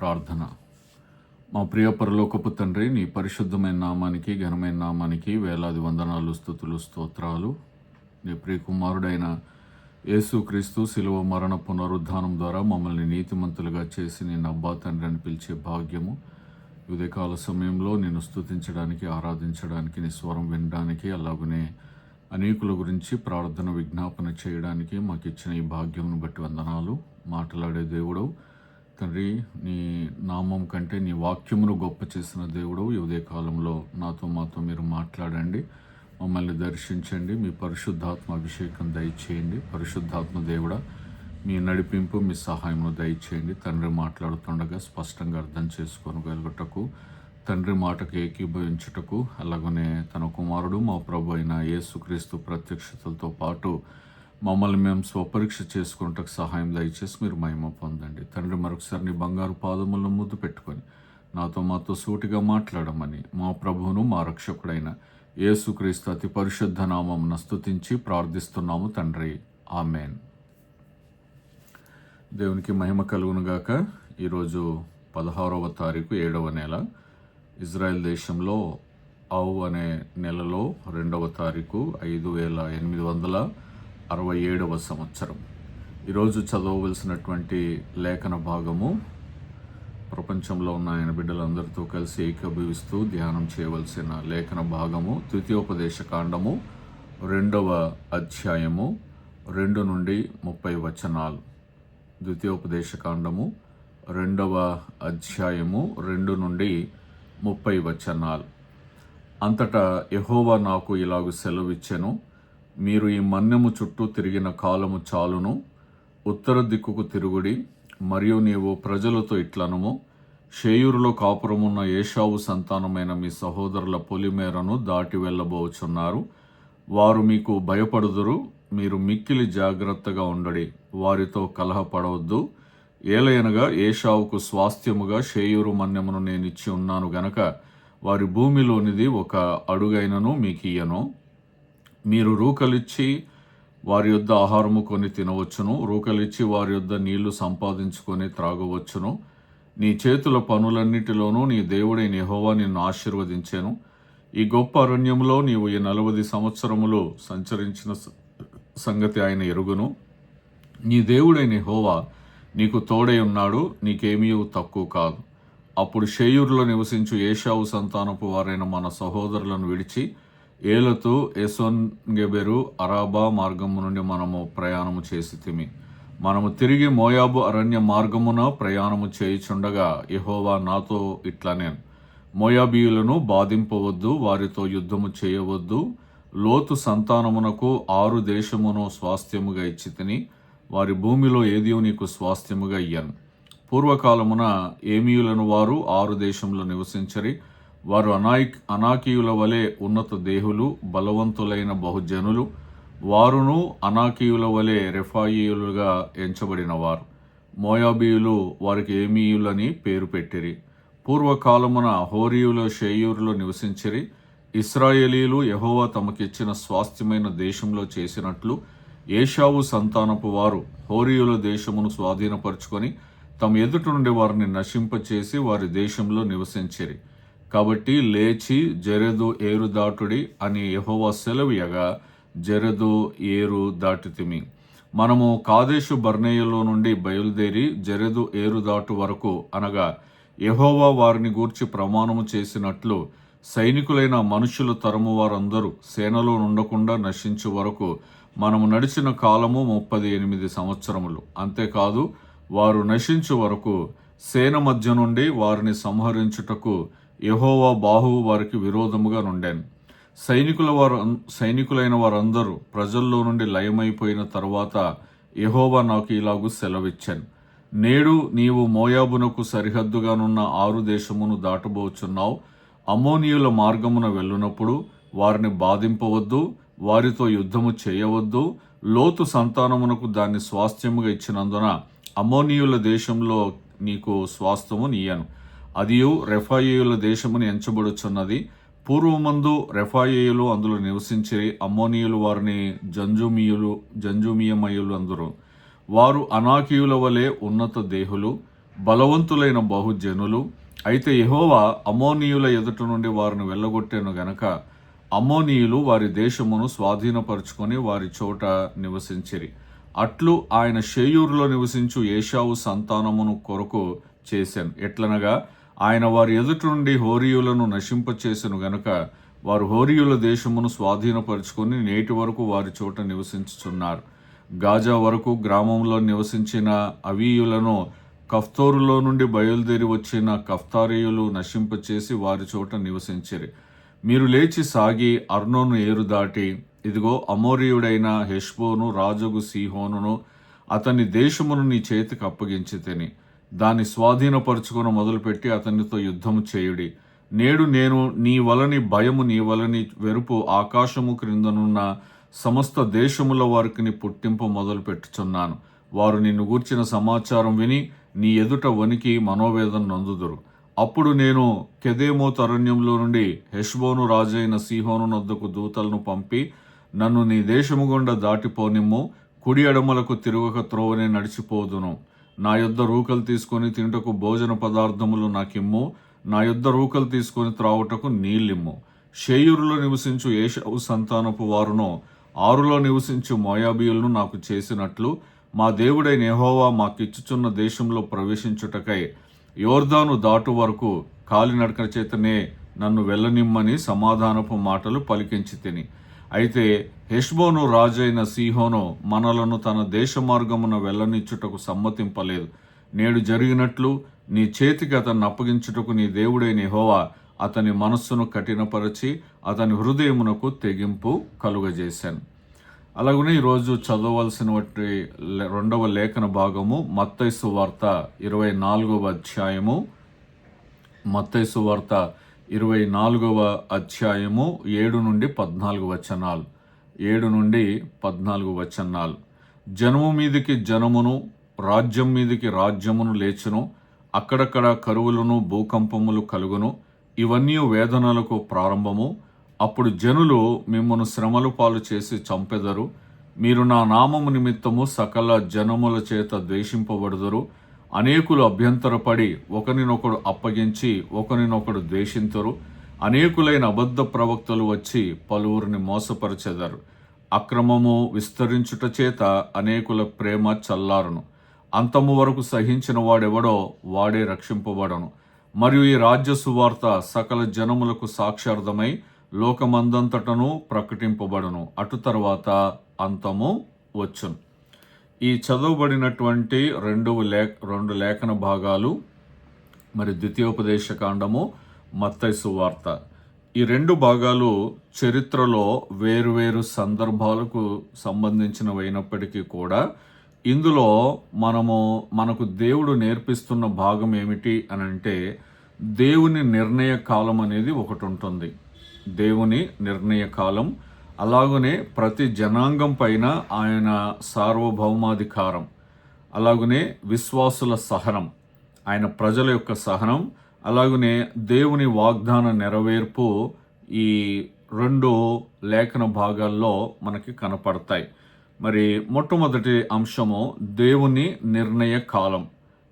ప్రార్థన. మా ప్రియ పరలోకపు తండ్రి, నీ పరిశుద్ధమైన నామానికి, ఘనమైన నామానికి వేలాది వందనాలు, స్తుతులు, స్తోత్రాలు. నీ ప్రియ కుమారుడైన యేసుక్రీస్తు శిలువ మరణ పునరుద్ధానం ద్వారా మమ్మల్ని నీతిమంతులుగా చేసి నేను అబ్బా తండ్రి అని పిలిచే భాగ్యము ఉదయకాల సమయంలో నేను స్తుతించడానికి, ఆరాధించడానికి, నీ స్వరం వినడానికి, అలాగనే అనేకుల గురించి ప్రార్థన విజ్ఞాపన చేయడానికి మాకు ఇచ్చిన ఈ భాగ్యమును బట్టి వందనాలు. మాట్లాడే దేవుడు తండ్రి, నీ నామం కంటే నీ వాక్యమును గొప్ప చేసిన దేవుడు ఈ ఉదయకాలంలో మాతో మీరు మాట్లాడండి, మమ్మల్ని దర్శించండి, మీ పరిశుద్ధాత్మ అభిషేకం దయచేయండి. పరిశుద్ధాత్మ దేవుడా, మీ నడిపింపు, మీ సహాయమును దయచేయండి. తండ్రి మాట్లాడుతుండగా స్పష్టంగా అర్థం చేసుకోగలుగుటకు, తండ్రి మాటకు ఏకీభవించుటకు, అలాగనే తన కుమారుడు మా ప్రభు అయిన యేసుక్రీస్తు ప్రత్యక్షతలతో పాటు మమ్మల్ని మేము స్వపరీక్ష చేసుకున్నటకు సహాయం దయచేసి మీరు మహిమ పొందండి. తండ్రి, మరొకసారి నీ బంగారు పాదములను ముద్దు పెట్టుకొని మాతో సూటిగా మాట్లాడమని మా ప్రభువును మా రక్షకుడైన యేసుక్రీస్తు అతి పరిశుద్ధ నామమున స్తుతించి ప్రార్థిస్తున్నాము తండ్రి, ఆమెన్. దేవునికి మహిమ కలుగునుగాక. ఈరోజు 16వ తారీఖు 7వ నెల, ఇజ్రాయెల్ దేశంలో ఆవు అనే నెలలో 2వ తారీఖు 5867వ సంవత్సరం. ఈరోజు చదవవలసినటువంటి లేఖన భాగము, ప్రపంచంలో ఉన్న ఆయన బిడ్డలందరితో కలిసి ఏకీభవిస్తూ ధ్యానం చేయవలసిన లేఖన భాగము ద్వితీయోపదేశ కాండము 2వ అధ్యాయము 2 నుండి 30 వచనాలు. ద్వితీయోపదేశ కాండము 2వ అధ్యాయము 2 నుండి 30 వచనాలు. అంతటా యెహోవా నాకు ఇలాగు సెలవిచ్చెను, మీరు ఈ మన్యము చుట్టూ తిరిగిన కాలము చాలును, ఉత్తర దిక్కుకు తిరుగుడి. మరియు నీవు ప్రజలతో ఇట్లనుము, షేయూరులో కాపురమున్న ఏషావు సంతానమైన మీ సహోదరుల పొలిమేరను దాటి వెళ్ళబోచున్నారు. వారు మీకు భయపడుదురు, మీరు మిక్కిలి జాగ్రత్తగా ఉండడి, వారితో కలహపడవద్దు. ఏలయనగా ఏషావుకు స్వాస్థ్యముగా షేయూరు మన్యమును నేనిచ్చి ఉన్నాను గనక వారి భూమిలోనిది ఒక అడుగైనను మీకియ్యను. మీరు రూకలిచ్చి వారి యొద్ద ఆహారము కొని తినవచ్చును, రూకలిచ్చి వారి యొద్ద నీళ్లు సంపాదించుకొని త్రాగవచ్చును. నీ చేతుల పనులన్నిటిలోనూ నీ దేవుడైన యెహోవా నిన్ను ఆశీర్వదించెను. ఈ గొప్ప అరణ్యంలో నీవు ఈ 40 సంవత్సరములు సంచరించిన సంగతి ఆయన ఎరుగును. నీ దేవుడైన యెహోవా నీకు తోడై ఉన్నాడు, నీకేమీ తక్కువ కాదు. అప్పుడు షేయూరులో నివసించు ఏషావు సంతానపు వారైన మన సహోదరులను విడిచి ఏలతు, ఎసోన్గెబెరు, అరాబా మార్గము నుండి మనము ప్రయాణము చేసితిమి. మనము తిరిగి మోయాబు అరణ్య మార్గమున ప్రయాణము చేయుచుండగా యెహోవా నాతో ఇట్లనేను, మోయాబీయులను బాధింపవద్దు, వారితో యుద్ధము చేయవద్దు. లోతు సంతానమునకు 6 దేశమును స్వాస్థ్యముగా ఇచ్చితిని, వారి భూమిలో ఏది నీకు స్వాస్థ్యముగా ఇయ్యను. పూర్వకాలమున ఏమీయులను వారు 6 దేశంలో నివసించరి. వారు అనాకీయుల వలె ఉన్నత దేహులు, బలవంతులైన బహుజనులు. వారును అనాకీయుల వలె రెఫాయీయులుగా ఎంచబడిన వారు. మోయాబీయులు వారికి ఏమీయులని పేరు పెట్టిరి. పూర్వకాలమున హోరీయులు షేయూరులో నివసించిరి. ఇశ్రాయేలీలు యెహోవా తమకిచ్చిన స్వాస్థ్యమైన దేశంలో చేసినట్లు ఏషావు సంతానపు వారు హోరీయుల దేశమును స్వాధీనపరుచుకొని తమ ఎదుట నుండి వారిని నశింపచేసి వారి దేశంలో నివసించిరి. కాబట్టి లేచి జెరెదు ఏరు దాటుడి అని యెహోవా సెలవియగా జెరెదు ఏరు దాటితిమి. మనము కాదేషు బర్నేయలో నుండి బయలుదేరి జెరెదు ఏరు దాటు వరకు, అనగా యెహోవా వారిని గూర్చి ప్రమాణము చేసినట్లు సైనికులైన మనుషుల తరము వారందరూ సేనలో ఉండకుండా నశించు వరకు మనము నడిచిన కాలము 38 సంవత్సరములు. అంతేకాదు, వారు నశించు వరకు సేన మధ్య నుండి వారిని సంహరించుటకు యెహోవా బాహువు వారికి విరోధముగా నుండాను. సైనికులైన వారందరూ ప్రజల్లో నుండి లయమైపోయిన తరువాత యెహోవా నాకు ఇలాగు సెలవిచ్చాను, నేడు నీవు మోయాబునకు సరిహద్దుగానున్న 6 దేశమును దాటబోచున్నావు. అమ్మోనీయుల మార్గమున వెళ్ళునప్పుడు వారిని బాధింపవద్దు, వారితో యుద్ధము చేయవద్దు. లోతు సంతానమునకు దాన్ని స్వాస్థ్యముగా ఇచ్చినందున అమ్మోనీయుల దేశంలో నీకు స్వాస్థ్యము నీయను. అదియు రెఫాయీయుల దేశముని ఎంచబడుచున్నది. పూర్వమందు రెఫాయీయులు అందులో నివసించిరి. అమ్మోనీయులు వారిని జంజుమీయమయులు అందరు. వారు అనాకీయుల వలె ఉన్నత దేహులు. బలవంతులైన బహుజనులు. అయితే యెహోవా అమ్మోనీయుల ఎదుట నుండి వారిని వెళ్ళగొట్టెను గనక అమ్మోనీయులు వారి దేశమును స్వాధీనపరుచుకొని వారి చోట నివసించిరి. అట్లు ఆయన షేయూరులో నివసించు ఏశావు సంతానమును కొరకు చేశాను. ఎట్లనగా ఆయన వారి ఎదుట నుండి హోరీయులను నశింపచేసెను గనుక వారు హోరీయుల దేశమును స్వాధీనపరుచుకొని నేటి వరకు వారి చోట నివసించుచున్నారు. గాజా వరకు గ్రామంలో నివసించిన అవీయులను కఫ్తోరులో నుండి బయలుదేరి వచ్చిన కఫ్తారీయులు నశింపచేసి వారి చోట నివసించిరి. మీరు లేచి సాగి అర్నోను ఏరు దాటి ఇదిగో అమోరీయుడైన హెష్బోను రాజుగు సీహోనును అతని దేశమును నీ చేతికి అప్పగించి తిని దాన్ని స్వాధీనపరుచుకుని మొదలుపెట్టి అతనితో యుద్ధము చేయుడి. నేడు నేను నీ వలని భయము నీ వలని వెరుపు ఆకాశము క్రిందనున్న సమస్త దేశముల వారికి పుట్టింపు మొదలు పెట్టుచున్నాను. వారు నిన్ను గూర్చిన సమాచారం విని నీ ఎదుట వణికి మనోవేదన నొందుదురు. అప్పుడు నేను కెదేమోతు అరణ్యంలో నుండి హెష్బోను రాజైన సీహోను నొద్దకు దూతలను పంపి నన్ను నీ దేశము గుండా దాటిపోనిమ్ము, కుడి ఎడమలకు తిరుగక త్రోవనే నడిచిపోదును. నా యొద్ద రూకలు తీసుకొని తింటకు భోజన పదార్థములు నాకిమ్ము, నా యొద్ద రూకలు తీసుకొని త్రావుటకు నీళ్ళిమ్ము. షేయూరులో నివసించు ఏశావు సంతానపు వారును ఆరులో నివసించు మోయాబీయులను నాకు చేసినట్లు మా దేవుడైన యెహోవా మాకిచ్చుచున్న దేశంలో ప్రవేశించుటకై యోర్దాను దాటు వరకు కాలినడక చేతనే నన్ను వెళ్ళనిమ్మని సమాధానపు మాటలు పలికించి తిని. అయితే హెష్బోను రాజైన సీహోను మనలను తన దేశ మార్గమున వెళ్ళనిచ్చుటకు సమ్మతింపలేదు. నేడు జరిగినట్లు నీ చేతికి అతన్ని అప్పగించుటకు నీ దేవుడైన యెహోవా అతని మనస్సును కఠినపరచి అతని హృదయమునకు తెగింపు కలుగజేశాను. అలాగనే ఈరోజు చదవలసిన రెండవ లేఖన భాగము మత్తయి సువార్త 24వ అధ్యాయము. మత్తయి సువార్త 24వ అధ్యాయము 7 నుండి 14 వచనాలు. 7 నుండి 14 వచనాలు. జనము మీదికి జనమును, రాజ్యం మీదికి రాజ్యమును లేచును. అక్కడక్కడ కరువులను భూకంపములు కలుగును. ఇవన్నీ వేదనలకు ప్రారంభము. అప్పుడు జనులు మిమ్మను శ్రమలు పాలు చేసి చంపెదరు. మీరు నా నామము నిమిత్తము సకల జనముల చేత ద్వేషింపబడుదురు. అనేకులు అభ్యంతరపడి ఒకరినొకడు అప్పగించి ఒకరినొకడు ద్వేషింతురు. అనేకులైన అబద్ధ ప్రవక్తలు వచ్చి పలువురిని మోసపరచెదరు. అక్రమము విస్తరించుట చేత అనేకుల ప్రేమ చల్లారును. అంతము వరకు సహించిన వాడెవడో వాడే రక్షింపబడను. మరియు ఈ రాజ్య సువార్త సకల జనములకు సాక్షార్థమై లోకమందంతటను ప్రకటింపబడును. అటు తర్వాత అంతము వచ్చును. ఈ చదవబడినటువంటి రెండు లేఖన భాగాలు మరి ద్వితీయోపదేశ కాండము, మత్తయి సువార్త. ఈ రెండు భాగాలు చరిత్రలో వేరువేరు సందర్భాలకు సంబంధించినవైనప్పటికీ కూడా ఇందులో మనకు దేవుడు నేర్పిస్తున్న భాగం ఏమిటి అని అంటే దేవుని నిర్ణయ కాలం అనేది ఒకటి ఉంటుంది. దేవుని నిర్ణయ కాలం, అలాగనే ప్రతి జనాంగం పైన ఆయన సార్వభౌమాధికారం, అలాగనే విశ్వాసుల సహనం, ఆయన ప్రజల యొక్క సహనం, అలాగనే దేవుని వాగ్దాన నెరవేర్పు ఈ రెండు లేఖన భాగాల్లో మనకి కనపడతాయి. మరి మొట్టమొదటి అంశము దేవుని నిర్ణయ కాలం.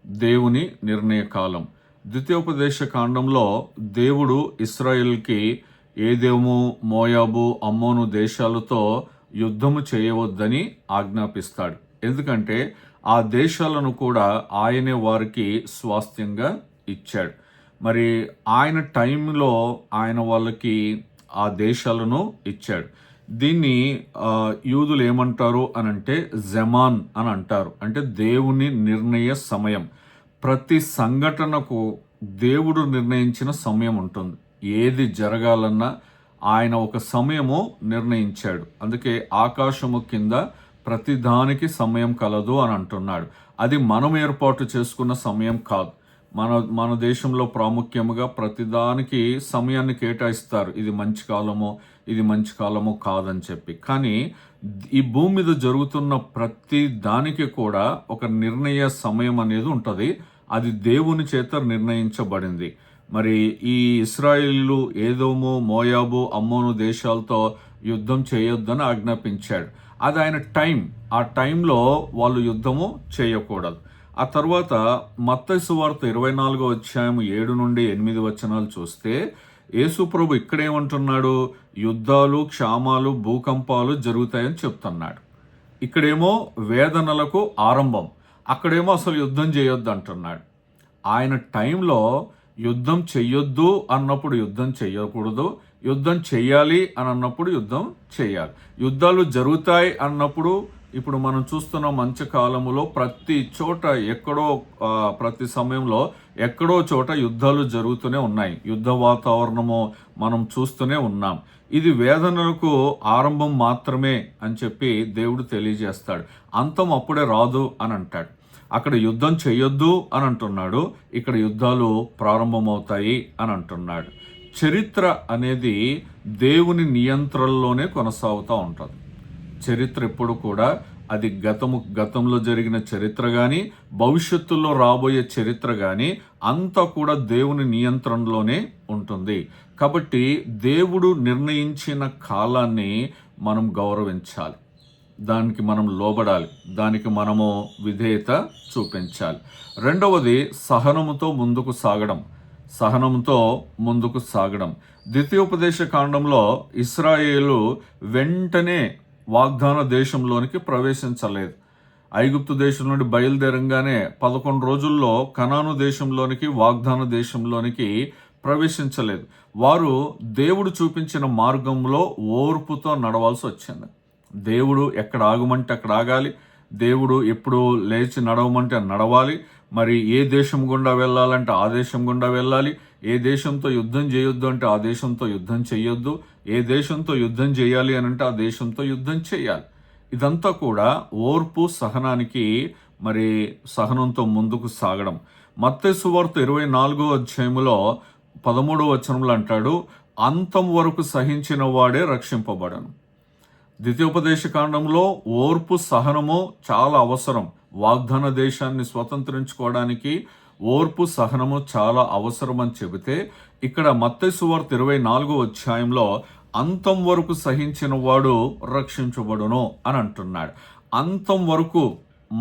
దేవుని నిర్ణయ కాలం. ద్వితీయోపదేశ కాండంలో దేవుడు ఇశ్రాయేల్కి ఏదోము, మోయాబు, అమ్మోను దేశాలతో యుద్ధము చేయవద్దని ఆజ్ఞాపిస్తాడు. ఎందుకంటే ఆ దేశాలను కూడా ఆయనే వారికి స్వాస్థ్యంగా ఇచ్చాడు. మరి ఆయన టైంలో ఆయన వాళ్ళకి ఆ దేశాలను ఇచ్చాడు. దీన్ని యూదులు ఏమంటారు అని అంటే జమాన్ అని అంటారు. అంటే దేవుని నిర్ణయ సమయం. ప్రతి సంఘటనకు దేవుడు నిర్ణయించిన సమయం ఉంటుంది. ఏది జరగాలన్నా ఆయన ఒక సమయము నిర్ణయించాడు. అందుకే ఆకాశము కింద ప్రతి దానికి సమయం కలదు అని అంటున్నాడు. అది మనం ఏర్పాటు చేసుకున్న సమయం కాదు. మన దేశంలో ప్రాముఖ్యముగా ప్రతిదానికి సమయాన్ని కేటాయిస్తారు. ఇది మంచి కాలమో ఇది మంచి కాలమో కాదని చెప్పి. కానీ ఈ భూమి మీద జరుగుతున్న ప్రతి దానికి కూడా ఒక నిర్ణయ సమయం అనేది ఉంటుంది. అది దేవుని చేత నిర్ణయించబడింది. మరి ఈ ఇశ్రాయేలీయులు ఏదోము, మోయాబు, అమ్మోను దేశాలతో యుద్ధం చేయొద్దని ఆజ్ఞాపించాడు. అది ఆయన టైం. ఆ టైంలో వాళ్ళు యుద్ధము చేయకూడదు. ఆ తర్వాత మత్తయి సువార్త 24వ అధ్యాయం 7 నుండి 8 వచనాలు చూస్తే యేసు ప్రభు ఇక్కడేమంటున్నాడు? యుద్ధాలు, క్షామాలు, భూకంపాలు జరుగుతాయని చెప్తున్నాడు. ఇక్కడేమో వేదనలకు ఆరంభం, అక్కడేమో అసలు యుద్ధం చేయొద్దు అంటున్నాడు. ఆయన టైంలో యుద్ధం చెయ్యొద్దు అన్నప్పుడు యుద్ధం చెయ్యకూడదు, యుద్ధం చెయ్యాలి అని అన్నప్పుడు యుద్ధం చెయ్యాలి. యుద్ధాలు జరుగుతాయి అన్నప్పుడు ఇప్పుడు మనం చూస్తున్న మంచి కాలములో ప్రతి చోట ఎక్కడో ప్రతి సమయంలో ఎక్కడో చోట యుద్ధాలు జరుగుతూనే ఉన్నాయి. యుద్ధ వాతావరణము మనం చూస్తూనే ఉన్నాం. ఇది వేదనలకు ఆరంభం మాత్రమే అని చెప్పి దేవుడు తెలియజేస్తాడు. అంతం అప్పుడే రాదు అని అంటాడు. అక్కడ యుద్ధం చేయొద్దు అని అంటున్నాడు, ఇక్కడ యుద్ధాలు ప్రారంభమవుతాయి అని అంటున్నాడు. చరిత్ర అనేది దేవుని నియంత్రణలోనే కొనసాగుతూ ఉంటుంది. చరిత్ర ఎప్పుడు కూడా అది గతంలో జరిగిన చరిత్ర కానీ భవిష్యత్తులో రాబోయే చరిత్ర కానీ అంతా కూడా దేవుని నియంత్రణలోనే ఉంటుంది. కాబట్టి దేవుడు నిర్ణయించిన కాలాన్ని మనం గౌరవించాలి, దానికి మనం లోబడాలి, దానికి మనము విధేయత చూపించాలి. రెండవది సహనముతో ముందుకు సాగడం. ద్వితీయోపదేశ కాండంలో ఇశ్రాయేలు వెంటనే వాగ్దాన దేశంలోనికి ప్రవేశించలేదు. ఐగుప్తు దేశం నుండి బయలుదేరంగానే 11 రోజుల్లో కనాను దేశంలోనికి, వాగ్దాన దేశంలోనికి ప్రవేశించలేదు. వారు దేవుడు చూపించిన మార్గంలో ఓర్పుతో నడవాల్సి వచ్చింది. దేవుడు ఎక్కడ ఆగమంటే అక్కడ ఆగాలి, దేవుడు ఎప్పుడు లేచి నడవమంటే నడవాలి. మరి ఏ దేశం గుండా వెళ్ళాలంటే ఆ దేశం గుండా వెళ్ళాలి. ఏ దేశంతో యుద్ధం చేయొద్దు అంటే ఆ దేశంతో యుద్ధం చేయొద్దు. ఏ దేశంతో యుద్ధం చేయాలి అని అంటే ఆ దేశంతో యుద్ధం చేయాలి. ఇదంతా కూడా ఓర్పు, సహనానికి మరి సహనంతో ముందుకు సాగడం. మత్తయి సువార్త 24వ అధ్యాయంలో 13వ వచనంలో అంటాడు, అంతం వరకు సహించిన వాడే రక్షింపబడను. ద్వితీయోపదేశ కాండంలో ఓర్పు, సహనము చాలా అవసరం. వాగ్దాన దేశాన్ని స్వతంత్రించుకోవడానికి ఓర్పు, సహనము చాలా అవసరం అని చెబితే, ఇక్కడ మత్తయి సువార్త 24వ అధ్యాయంలో అంతం వరకు సహించిన వాడు రక్షించబడును అని అంటున్నాడు. అంతం వరకు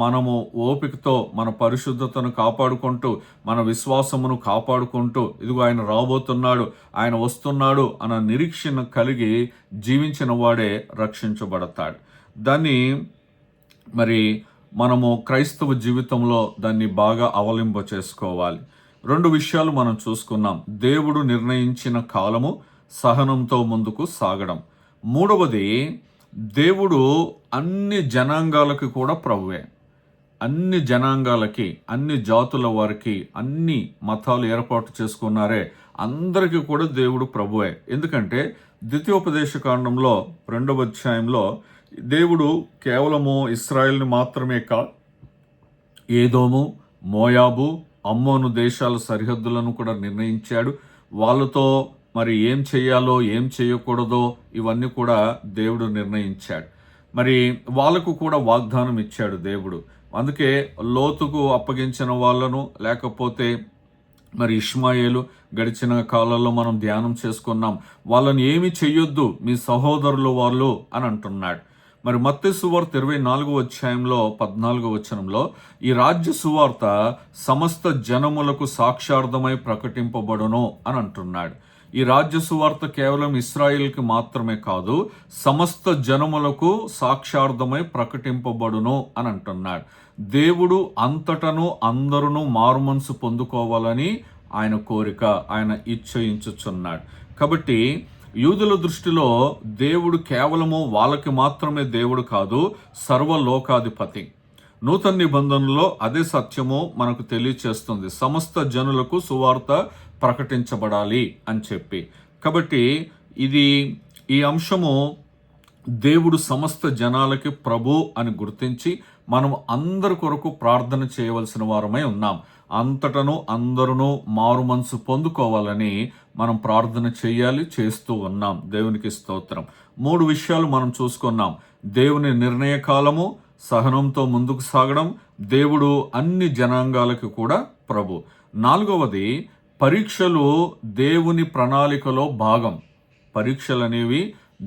మనము ఓపికతో మన పరిశుద్ధతను కాపాడుకుంటూ, మన విశ్వాసమును కాపాడుకుంటూ, ఇదిగో ఆయన రాబోతున్నాడు, ఆయన వస్తున్నాడు అన్న నిరీక్షణ కలిగి జీవించిన వాడే రక్షించబడతాడు. దాన్ని మరి మనము క్రైస్తవ జీవితంలో దాన్ని బాగా అవలింప చేసుకోవాలి. 2 విషయాలు మనం చూసుకున్నాం. దేవుడు నిర్ణయించిన కాలము, సహనంతో ముందుకు సాగడం. మూడవది, దేవుడు అన్ని జనాంగాలకి కూడా ప్రభువే. అన్ని జనాంగాలకి, అన్ని జాతుల వారికి, అన్ని మతాలు ఏర్పాటు చేసుకున్నారే, అందరికీ కూడా దేవుడు ప్రభువే. ఎందుకంటే ద్వితీయోపదేశ కాండంలో 2వ అధ్యాయంలో దేవుడు కేవలము ఇశ్రాయేల్ని మాత్రమే ఏదోము, మోయాబు, అమ్మోను దేశాల సరిహద్దులను కూడా నిర్ణయించాడు. వాళ్ళతో మరి ఏం చేయాలో ఏం చేయకూడదో ఇవన్నీ కూడా దేవుడు నిర్ణయించాడు. మరి వాళ్ళకు కూడా వాగ్దానం ఇచ్చాడు దేవుడు. అందుకే లోతుకు అప్పగించిన వాళ్ళను, లేకపోతే మరి ఇష్మాయేలు గడిచిన కాలంలో మనం ధ్యానం చేసుకున్నాం, వాళ్ళని ఏమి చెయ్యొద్దు మీ సహోదరులు వాళ్ళు అని అంటున్నాడు. మరి మత్తయి సువార్త 24వ అధ్యాయంలో 14వ వచనంలో ఈ రాజ్య సువార్త సమస్త జనములకు సాక్షార్థమై ప్రకటింపబడును అని అంటున్నాడు. ఈ రాజ్య సువార్త కేవలం ఇశ్రాయేల్కి మాత్రమే కాదు, సమస్త జనములకు సాక్షార్థమై ప్రకటింపబడును అని అంటున్నాడు. దేవుడు అంతటను అందరూ మారుమనసు పొందుకోవాలని ఆయన కోరిక, ఆయన ఇచ్చయించుచున్నాడు. కాబట్టి యూదుల దృష్టిలో దేవుడు కేవలము వాళ్ళకి మాత్రమే దేవుడు కాదు, సర్వలోకాధిపతి. నూతన నిబంధనలో అదే సత్యము మనకు తెలియచేస్తుంది. సమస్త జనులకు సువార్త ప్రకటించబడాలి అని చెప్పి. కాబట్టి ఈ అంశము దేవుడు సమస్త జనాలకి ప్రభు అని గుర్తించి మనం అందరి కొరకు ప్రార్థన చేయవలసిన వారమై ఉన్నాం. అంతటను అందరూ మారు మనసు పొందుకోవాలని మనం ప్రార్థన చేయాలి, చేస్తూ ఉన్నాం. దేవునికి స్తోత్రం. 3 విషయాలు మనం చూసుకున్నాం. దేవుని నిర్ణయ కాలము, సహనంతో ముందుకు సాగడం, దేవుడు అన్ని జనాంగాలకి కూడా ప్రభు. 4వది, పరీక్షలు దేవుని ప్రణాళికలో భాగం. పరీక్షలు అనేవి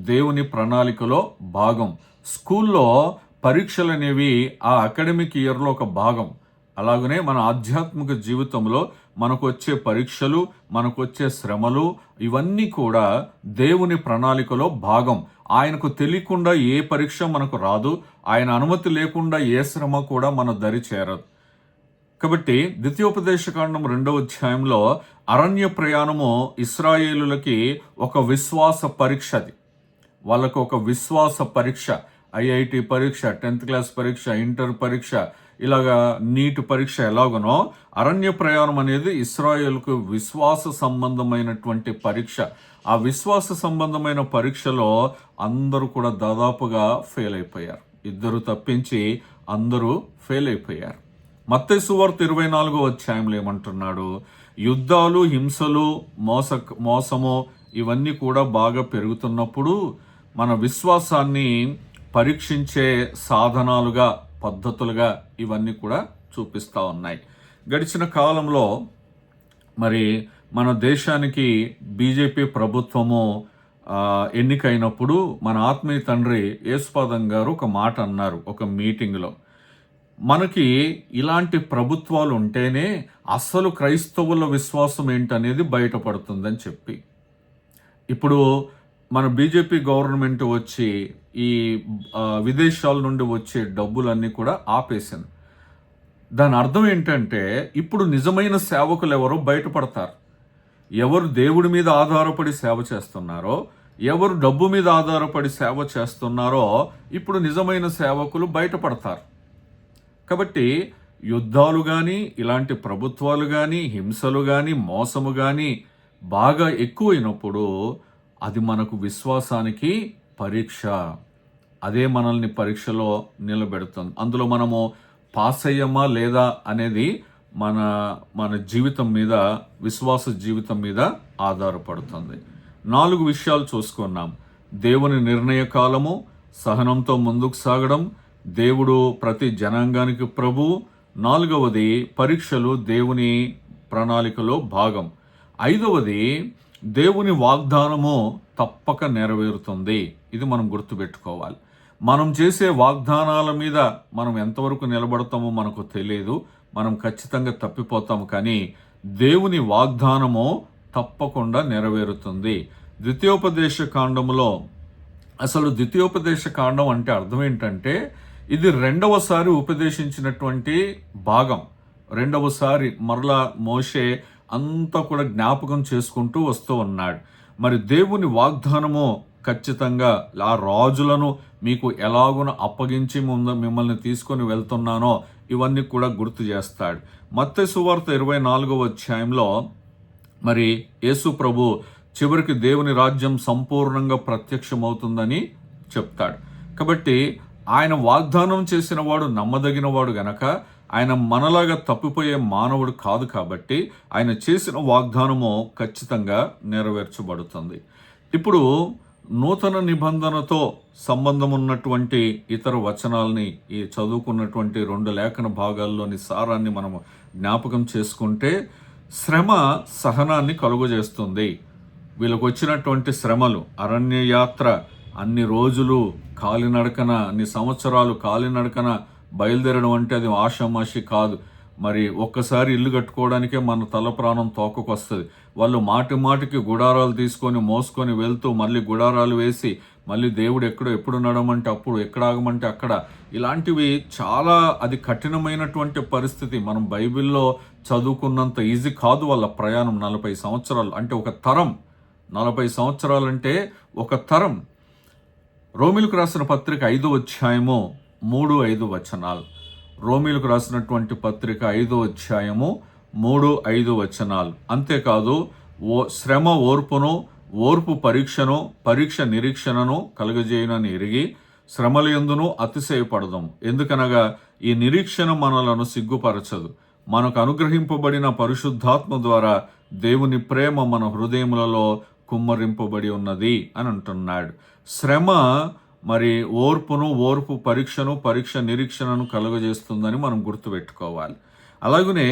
దేవుని ప్రణాళికలో భాగం. స్కూల్లో పరీక్షలు అనేవి ఆ అకాడమిక్ ఇయర్లో ఒక భాగం. అలాగనే మన ఆధ్యాత్మిక జీవితంలో మనకు వచ్చే పరీక్షలు, మనకు వచ్చే శ్రమలు, ఇవన్నీ కూడా దేవుని ప్రణాళికలో భాగం. ఆయనకు తెలియకుండా ఏ పరీక్ష మనకు రాదు. ఆయన అనుమతి లేకుండా ఏ శ్రమ కూడా మన దరి చేరదు. కాబట్టి ద్వితీయోపదేశకాండం 2వ అధ్యాయంలో అరణ్య ప్రయాణము ఇశ్రాయేలులకి ఒక విశ్వాస పరీక్ష. అది వాళ్ళకు ఒక విశ్వాస పరీక్ష. ఐఐటి పరీక్ష, 10th క్లాస్ పరీక్ష, ఇంటర్ పరీక్ష, ఇలాగా నీట్ పరీక్ష ఎలాగనో అరణ్య ప్రయాణం అనేది ఇశ్రాయేలుకు విశ్వాస సంబంధమైనటువంటి పరీక్ష. ఆ విశ్వాస సంబంధమైన పరీక్షలో అందరూ కూడా దాదాపుగా ఫెయిల్ అయిపోయారు. 2 తప్పించి అందరూ ఫెయిల్ అయిపోయారు. మత్తయి సువార్త 24వ అధ్యాయంలో ఏమంటున్నాడు? యుద్ధాలు, హింసలు, మోసము ఇవన్నీ కూడా బాగా పెరుగుతున్నప్పుడు మన విశ్వాసాన్ని పరీక్షించే సాధనాలుగా, పద్ధతులుగా ఇవన్నీ కూడా చూపిస్తూ ఉన్నాయి. గడిచిన కాలంలో మరి మన దేశానికి బీజేపీ ప్రభుత్వము ఎన్నికైనప్పుడు మన ఆత్మీయ తండ్రి యేసుపాదం గారు ఒక మాట అన్నారు ఒక మీటింగ్లో. మనకి ఇలాంటి ప్రభుత్వాలు ఉంటేనే అసలు క్రైస్తవుల విశ్వాసం ఏంటనేది బయటపడుతుందని చెప్పి, ఇప్పుడు మన బీజేపీ గవర్నమెంట్ వచ్చి ఈ విదేశాల నుండి వచ్చే డబ్బులన్నీ కూడా ఆపేసింది. దాని అర్థం ఏంటంటే ఇప్పుడు నిజమైన సేవకులు ఎవరో బయటపడతారు. ఎవరు దేవుడి మీద ఆధారపడి సేవ చేస్తున్నారో, ఎవరు డబ్బు మీద ఆధారపడి సేవ చేస్తున్నారో ఇప్పుడు నిజమైన సేవకులు బయటపడతారు. కాబట్టి యుద్ధాలు కానీ, ఇలాంటి ప్రభుత్వాలు కానీ, హింసలు కానీ, మోసము కానీ బాగా ఎక్కువైనప్పుడు అది మనకు విశ్వాసానికి పరీక్ష. అదే మనల్ని పరీక్షలో నిలబెడుతుంది. అందులో మనము పాస్ అయ్యామా లేదా అనేది మన జీవితం మీద, విశ్వాస జీవితం మీద ఆధారపడుతుంది. 4 విషయాలు చూసుకున్నాం. దేవుని నిర్ణయ కాలము, సహనంతో ముందుకు సాగడం, దేవుడు ప్రతి జనాంగానికి ప్రభువు, 4వది పరీక్షలు దేవుని ప్రణాళికలో భాగం, 5వది దేవుని వాగ్దానము తప్పక నెరవేరుతుంది. ఇది మనం గుర్తుపెట్టుకోవాలి. మనం చేసే వాగ్దానాల మీద మనం ఎంతవరకు నిలబడతామో మనకు తెలియదు. మనం ఖచ్చితంగా తప్పిపోతాము, కానీ దేవుని వాగ్దానము తప్పకుండా నెరవేరుతుంది. ద్వితీయోపదేశ కాండములో అసలు ద్వితీయోపదేశ కాండం అంటే అర్థం ఏంటంటే ఇది 2వసారి ఉపదేశించినటువంటి భాగం. 2వసారి మరలా మోషే అంతా కూడా జ్ఞాపకం చేసుకుంటూ వస్తూ ఉన్నాడు. మరి దేవుని వాగ్దానము ఖచ్చితంగా ఆ రాజులను మీకు ఎలాగున అప్పగించి మిమ్మల్ని తీసుకొని వెళ్తున్నానో ఇవన్నీ కూడా గుర్తు చేస్తాడు. మత్తయి సువార్త 24వ అధ్యాయంలో మరి యేసు ప్రభు చివరికి దేవుని రాజ్యం సంపూర్ణంగా ప్రత్యక్షమవుతుందని చెప్తాడు. కాబట్టి ఆయన వాగ్దానం చేసిన వాడు నమ్మదగిన వాడు గనక ఆయన మనలాగా తప్పిపోయే మానవుడు కాదు. కాబట్టి ఆయన చేసిన వాగ్దానము ఖచ్చితంగా నెరవేర్చబడుతుంది. ఇప్పుడు నూతన నిబంధనతో సంబంధం ఉన్నటువంటి ఇతర వచనాలని, ఈ చదువుకున్నటువంటి 2 లేఖన భాగాల్లోని సారాన్ని మనము జ్ఞాపకం చేసుకుంటే, శ్రమ సహనాన్ని కలుగజేస్తుంది. వీళ్ళకు వచ్చినటువంటి శ్రమలు, అరణ్య యాత్ర, అన్ని రోజులు కాలినడకన, అన్ని సంవత్సరాలు కాలినడకన బయలుదేరడం అంటే అది ఆషామాషి కాదు. మరి ఒక్కసారి ఇల్లు కట్టుకోవడానికే మన తల ప్రాణం తోకకొస్తుంది. వాళ్ళు మాటి మాటికి గుడారాలు తీసుకొని మోసుకొని వెళ్తూ మళ్ళీ గుడారాలు వేసి మళ్ళీ దేవుడు ఎప్పుడు నడమంటే అప్పుడు, ఎక్కడ ఆగమంటే అక్కడ, ఇలాంటివి చాలా అది కఠినమైనటువంటి పరిస్థితి. మనం బైబిల్లో చదువుకున్నంత ఈజీ కాదు వాళ్ళ ప్రయాణం. 40 సంవత్సరాలు అంటే ఒక తరం. 40 సంవత్సరాలు అంటే ఒక తరం. రోమిలకు రాసిన పత్రిక 5వ అధ్యాయము 3-5 వచనాలు. రోమిలకు రాసినటువంటి పత్రిక 5వ అధ్యాయము 3-5 వచనాలు. అంతేకాదు శ్రమ ఓర్పును, ఓర్పు పరీక్షను, పరీక్ష నిరీక్షణను కలుగజేయునని ఎరిగి శ్రమల యందును అతిశయపడదాం. ఎందుకనగా ఈ నిరీక్షణ మనలను సిగ్గుపరచదు. మనకు అనుగ్రహింపబడిన పరిశుద్ధాత్మ ద్వారా దేవుని ప్రేమ మన హృదయములలో కుమ్మరింపబడి ఉన్నది అని అంటున్నాడు. శ్రమ మరి ఓర్పు పరీక్షను, పరీక్ష నిరీక్షణను కలుగజేస్తుందని మనం గుర్తుపెట్టుకోవాలి. అలాగనే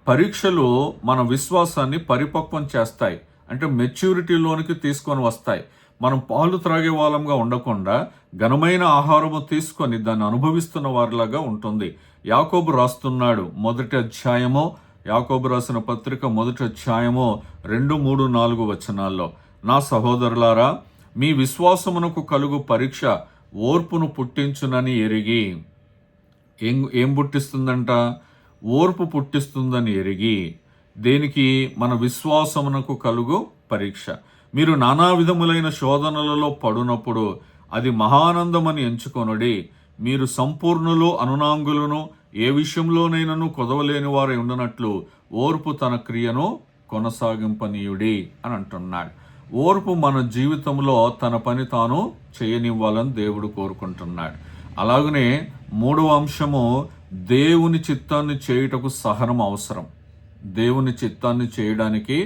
పరీక్షలు మన విశ్వాసాన్ని పరిపక్వం చేస్తాయి, అంటే మెచ్యూరిటీలోనికి తీసుకొని వస్తాయి. మనం పాలు త్రాగే వాళ్ళంగా ఉండకుండా ఘనమైన ఆహారము తీసుకొని దాన్ని అనుభవిస్తున్న వారిలాగా ఉంటుంది. యాకోబు రాస్తున్నాడు, మొదటి అధ్యాయము, యాకోబు రాసిన పత్రిక మొదటి అధ్యాయము 2, 3, 4 వచనాల్లో, నా సహోదరులారా, మీ విశ్వాసమునకు కలుగు పరీక్ష ఓర్పును పుట్టించునని ఎరిగి. ఏం పుట్టిస్తుందంట? ఓర్పు పుట్టిస్తుందని ఎరిగి. దేనికి? మన విశ్వాసమునకు కలుగు పరీక్ష. మీరు నానా విధములైన శోధనలలో పడునప్పుడు అది మహానందమని ఎంచుకొనుడి. మీరు సంపూర్ణులు, అనునాంగులను, ఏ విషయంలోనైనను కొదవలేని వారై ఉండనట్లు ఓర్పు తన క్రియను కొనసాగింపనీయుడి అని అంటున్నాడు. ఓర్పు మన జీవితంలో తన పని తాను చేయనివ్వాలని దేవుడు కోరుకుంటున్నాడు. అలాగనే 3వ అంశము, దేవుని చిత్తాన్ని చేయుటకు సహనం అవసరం. దేవుని చిత్తాన్ని చేయడానికి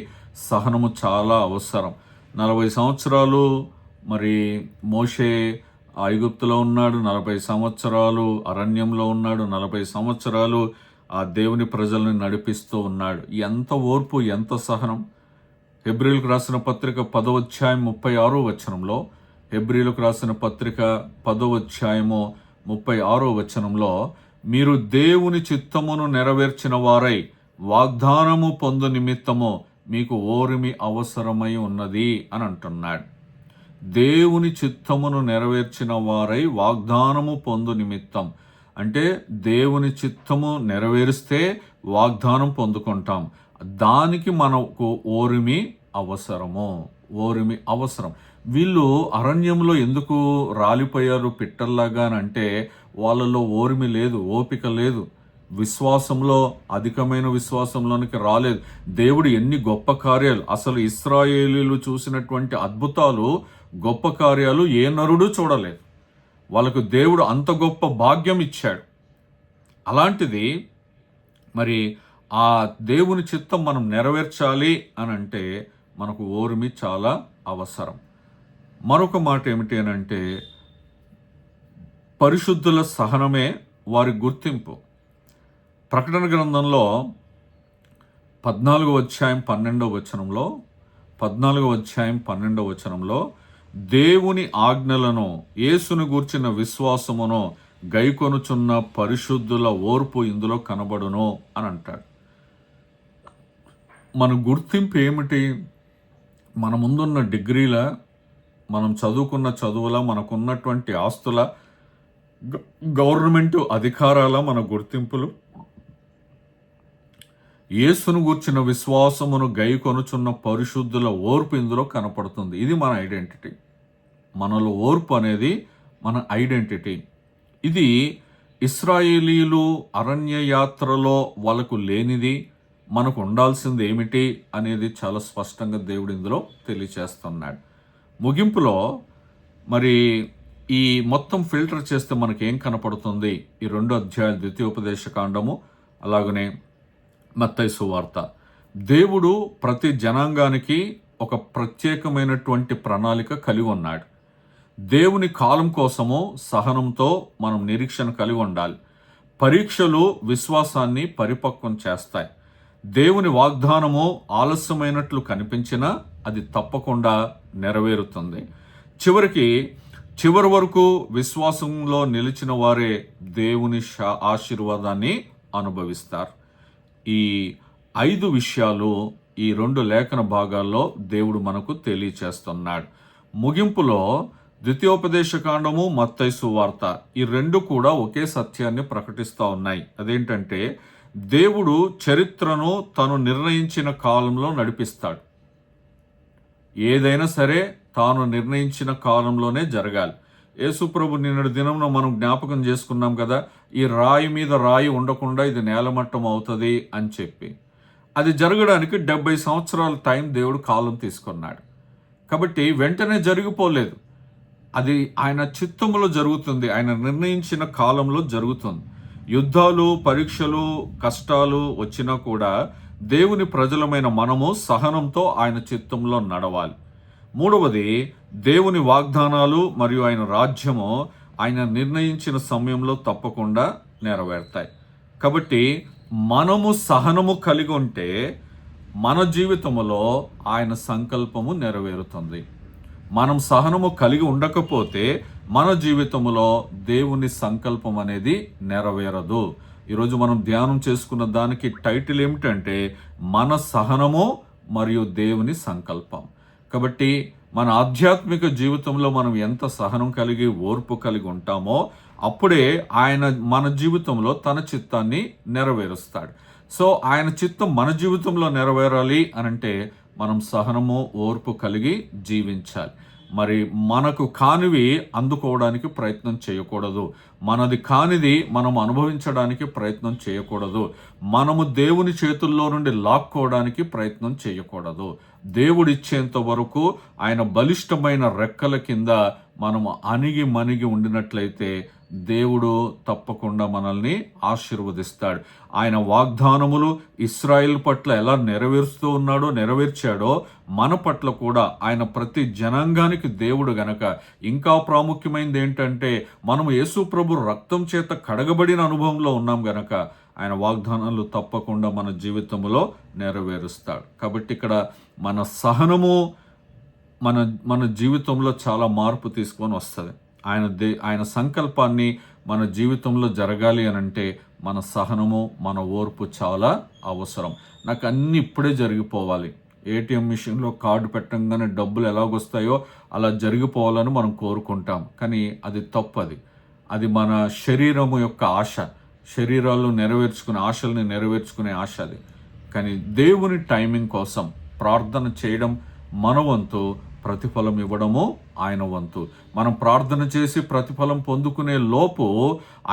సహనము చాలా అవసరం. 40 సంవత్సరాలు మరి మోషే ఐగుప్తులో ఉన్నాడు, 40 సంవత్సరాలు అరణ్యంలో ఉన్నాడు, 40 సంవత్సరాలు ఆ దేవుని ప్రజల్ని నడిపిస్తూ ఉన్నాడు. ఎంత ఓర్పు, ఎంత సహనం! హెబ్రీలకు రాసిన పత్రిక 10వ అధ్యాయం 36వ వచనంలో, హెబ్రీలకు రాసిన పత్రిక 10వ అధ్యాయము 36వ వచనంలో, మీరు దేవుని చిత్తమును నెరవేర్చిన వారై వాగ్దానము పొందు నిమిత్తము మీకు ఓరిమి అవసరమై ఉన్నది అని అంటున్నాడు. దేవుని చిత్తమును నెరవేర్చిన వారై వాగ్దానము పొందు నిమిత్తం అంటే దేవుని చిత్తము నెరవేరిస్తే వాగ్దానం పొందుకుంటాం. దానికి మనకు ఓరిమి అవసరము. ఓరిమి అవసరం. వీళ్ళు అరణ్యంలో ఎందుకు రాలిపోయారు పిట్టల్లాగా అంటే వాళ్ళలో ఓర్మి లేదు, ఓపిక లేదు, విశ్వాసంలో అధికమైన విశ్వాసంలోనికి రాలేదు. దేవుడు ఎన్ని గొప్ప కార్యాలు, అసలు ఇశ్రాయేలీలు చూసినటువంటి అద్భుతాలు, గొప్ప కార్యాలు ఏ నరుడు చూడలేదు. వాళ్ళకు దేవుడు అంత గొప్ప భాగ్యం ఇచ్చాడు. అలాంటిది మరి ఆ దేవుని చిత్తం మనం నెరవేర్చాలి అని అంటే మనకు ఓర్మి చాలా అవసరం. మరొక మాట ఏమిటి అని అంటే, పరిశుద్ధుల సహనమే వారి గుర్తింపు. ప్రకటన గ్రంథంలో 14వ అధ్యాయం 12వ వచనంలో, 14వ అధ్యాయం 12వ వచనంలో, దేవుని ఆజ్ఞలను, యేసును గూర్చిన విశ్వాసమును గైకొనుచున్న పరిశుద్ధుల ఓర్పు ఇందులో కనబడును అని అంటాడు. మన గుర్తింపు ఏమిటి? మన ముందున్న డిగ్రీల, మనం చదువుకున్న చదువుల, మనకున్నటువంటి ఆస్తుల, గవర్నమెంట్ అధికారాల మన గుర్తింపులు? యేసును గూర్చిన విశ్వాసమును గైకొనుచున్న పరిశుద్ధుల ఓర్పు ఇందులో కనపడుతుంది. ఇది మన ఐడెంటిటీ. మనలో ఓర్పు అనేది మన ఐడెంటిటీ. ఇది ఇశ్రాయేలీలు అరణ్య యాత్రలో వాళ్ళకు లేనిది, మనకు ఉండాల్సింది ఏమిటి అనేది చాలా స్పష్టంగా దేవుడు ఇందులో తెలియచేస్తున్నాడు. ముగింపులో మరి ఈ మొత్తం ఫిల్టర్ చేస్తే మనకేం కనపడుతుంది? ఈ 2 అధ్యాయాలు, ద్వితీయోపదేశ కాండము, అలాగనే మత్తయి సువార్త. దేవుడు ప్రతి జనాంగానికి ఒక ప్రత్యేకమైనటువంటి ప్రణాళిక కలిగి ఉన్నాడు. దేవుని కాలం కోసము సహనంతో మనం నిరీక్షణ కలిగి ఉండాలి. పరీక్షలు విశ్వాసాన్ని పరిపక్వం చేస్తాయి. దేవుని వాగ్దానము ఆలస్యమైనట్లు కనిపించినా అది తప్పకుండా నెరవేరుతుంది. చివరి వరకు విశ్వాసంలో నిలిచిన వారే దేవుని ఆశీర్వాదాన్ని అనుభవిస్తారు. ఈ 5 విషయాలు ఈ 2 లేఖన భాగాల్లో దేవుడు మనకు తెలియచేస్తున్నాడు. ముగింపులో ద్వితీయోపదేశ కాండము, మత్తయి సువార్త, ఈ 2 కూడా ఒకే సత్యాన్ని ప్రకటిస్తూ ఉన్నాయి. అదేంటంటే, దేవుడు చరిత్రను తను నిర్ణయించిన కాలంలో నడిపిస్తాడు. ఏదైనా సరే తాను నిర్ణయించిన కాలంలోనే జరగాలి. యేసుప్రభు నిన్నటి దినంలో మనం జ్ఞాపకం చేసుకున్నాం కదా, ఈ రాయి మీద రాయి ఉండకుండా ఇది నేలమట్టం అవుతుంది అని చెప్పి. అది జరగడానికి 70 సంవత్సరాల టైం దేవుడు కాలం తీసుకున్నాడు. కాబట్టి వెంటనే జరిగిపోలేదు. అది ఆయన చిత్తములో జరుగుతుంది, ఆయన నిర్ణయించిన కాలంలో జరుగుతుంది. యుద్ధాలు, పరీక్షలు, కష్టాలు వచ్చినా కూడా దేవుని ప్రజలమైన మనము సహనంతో ఆయన చిత్తంలో నడవాలి. 3వది, దేవుని వాగ్దానాలు మరియు ఆయన రాజ్యము ఆయన నిర్ణయించిన సమయంలో తప్పకుండా నెరవేరుతాయి. కాబట్టి మనము సహనము కలిగి ఉంటే మన జీవితంలో ఆయన సంకల్పము నెరవేరుతుంది. మనం సహనము కలిగి ఉండకపోతే మన జీవితంలో దేవుని సంకల్పం అనేది నెరవేరదు. ఈరోజు మనం ధ్యానం చేసుకున్న దానికి టైటిల్ ఏమిటంటే మన సహనము మరియు దేవుని సంకల్పం. కాబట్టి మన ఆధ్యాత్మిక జీవితంలో మనం ఎంత సహనం కలిగి ఓర్పు కలిగి ఉంటామో అప్పుడే ఆయన మన జీవితంలో తన చిత్తాన్ని నెరవేరుస్తాడు. సో ఆయన చిత్తం మన జీవితంలో నెరవేరాలి అనంటే మనం సహనము ఓర్పు కలిగి జీవించాలి. మరి మనకు కానివి అందుకోవడానికి ప్రయత్నం చేయకూడదు. మనది కానిది మనం అనుభవించడానికి ప్రయత్నం చేయకూడదు. మనము దేవుని చేతుల్లో నుండి లాక్కోవడానికి ప్రయత్నం చేయకూడదు. దేవుడిచ్చేంత వరకు ఆయన బలిష్టమైన రెక్కల కింద మనము అణిగి మణిగి ఉండినట్లయితే దేవుడు తప్పకుండా మనల్ని ఆశీర్వదిస్తాడు. ఆయన వాగ్దానములు ఇశ్రాయేలు పట్ల ఎలా నెరవేర్చాడో మన పట్ల కూడా ఆయన ప్రతి జనాంగానికి దేవుడు గనక. ఇంకా ప్రాముఖ్యమైనది ఏంటంటే మనము యేసు ప్రభు రక్తం చేత కడగబడిన అనుభవంలో ఉన్నాం గనక ఆయన వాగ్దానాలు తప్పకుండా మన జీవితంలో నెరవేరుస్తాడు. కాబట్టి ఇక్కడ మన సహనము మన జీవితంలో చాలా మార్పు తీసుకొని వస్తుంది. ఆయన సంకల్పాన్ని మన జీవితంలో జరగాలి అనంటే మన సహనము మన ఓర్పు చాలా అవసరం. నాకు అన్నీ ఇప్పుడే జరిగిపోవాలి. ఏటీఎం మిషన్లో కార్డు పెట్టంగానే డబ్బులు ఎలాగొస్తాయో అలా జరిగిపోవాలని మనం కోరుకుంటాం. కానీ అది తప్పది. అది మన శరీరము యొక్క ఆశ, శరీరాలను ఆశల్ని నెరవేర్చుకునే ఆశ అది. కానీ దేవుని టైమింగ్ కోసం ప్రార్థన చేయడం మన వంతు, ప్రతిఫలం ఇవ్వడము ఆయన వంతు. మనం ప్రార్థన చేసి ప్రతిఫలం పొందుకునే లోపు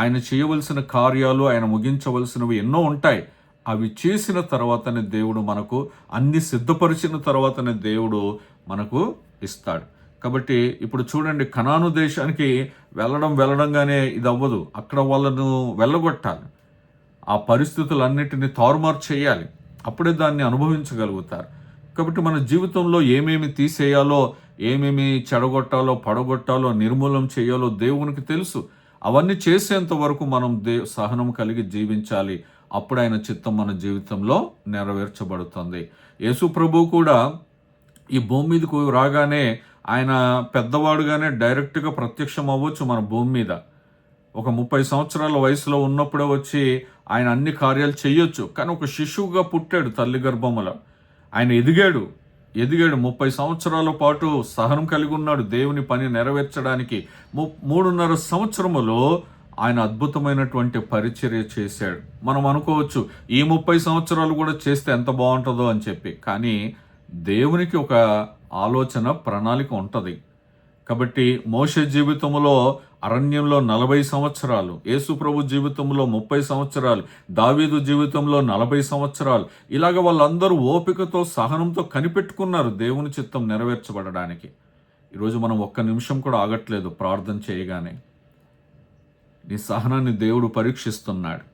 ఆయన చేయవలసిన కార్యాలు, ఆయన ముగించవలసినవి ఎన్నో ఉంటాయి. అవి చేసిన తర్వాతనే దేవుడు మనకు అన్ని సిద్ధపరిచిన తర్వాతనే దేవుడు మనకు ఇస్తాడు. కాబట్టి ఇప్పుడు చూడండి, కనాను దేశానికి వెళ్ళడంగానే ఇది అవ్వదు. అక్కడ వాళ్ళను వెళ్ళగొట్టాలి. ఆ పరిస్థితులన్నిటిని తారుమారు చేయాలి. అప్పుడే దాన్ని అనుభవించగలుగుతారు. కాబట్టి మన జీవితంలో ఏమేమి తీసేయాలో, ఏమేమి చెడగొట్టాలో, పడగొట్టాలో, నిర్మూలన చేయాలో దేవునికి తెలుసు. అవన్నీ చేసేంత వరకు మనం సహనం కలిగి జీవించాలి. అప్పుడు ఆయన చిత్తం మన జీవితంలో నెరవేర్చబడుతుంది. యేసు ప్రభు కూడా ఈ భూమి మీదకు రాగానే ఆయన పెద్దవాడుగానే డైరెక్ట్గా ప్రత్యక్షం అవ్వచ్చు మన భూమి మీద. ఒక 30 సంవత్సరాల వయసులో ఉన్నప్పుడే వచ్చి ఆయన అన్ని కార్యాలు చేయొచ్చు. కానీ ఒక శిశువుగా పుట్టాడు తల్లి గర్భములో. ఆయన ఎదిగాడు. 30 సంవత్సరాల పాటు సహనం కలిగి ఉన్నాడు దేవుని పని నెరవేర్చడానికి. 3.5 సంవత్సరములో ఆయన అద్భుతమైనటువంటి పరిచర్య చేశాడు. మనం అనుకోవచ్చు ఈ 30 సంవత్సరాలు కూడా చేస్తే ఎంత బాగుంటుందో అని చెప్పి. కానీ దేవునికి ఒక ఆలోచన, ప్రణాళిక ఉంటుంది. కాబట్టి మోషే జీవితంలో అరణ్యంలో 40 సంవత్సరాలు, యేసు ప్రభు జీవితంలో 30 సంవత్సరాలు, దావీదు జీవితంలో 40 సంవత్సరాలు, ఇలాగ వాళ్ళందరూ ఓపికతో సహనంతో కనిపెట్టుకున్నారు దేవుని చిత్తం నెరవేర్చబడడానికి. ఈరోజు మనం ఒక్క నిమిషం కూడా ఆగట్లేదు ప్రార్థన చేయగానే. నీ సహనాన్ని దేవుడు పరీక్షిస్తున్నాడు.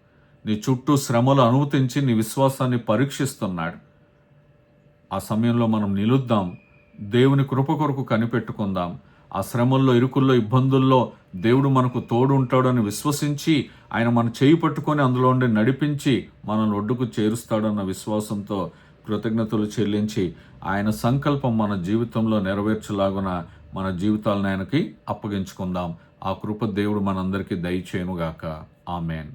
నీ చుట్టూ శ్రమలు అనుమతించి నీ విశ్వాసాన్ని పరీక్షిస్తున్నాడు. ఆ సమయంలో మనం నిలుద్దాం, దేవుని కృప కొరకు కనిపెట్టుకుందాం. ఆ శ్రమల్లో, ఇరుకుల్లో, ఇబ్బందుల్లో దేవుడు మనకు తోడు ఉంటాడని విశ్వసించి ఆయన మన చేయి పట్టుకొని అందులో ఉండి నడిపించి మనల్ని ఒడ్డుకు చేరుస్తాడన్న విశ్వాసంతో కృతజ్ఞతలు చెల్లించి ఆయన సంకల్పం మన జీవితంలో నెరవేర్చలాగున మన జీవితాలను ఆయనకి అప్పగించుకుందాం. ఆ కృప దేవుడు మనందరికీ దయచేయునుగాక. ఆమెన్.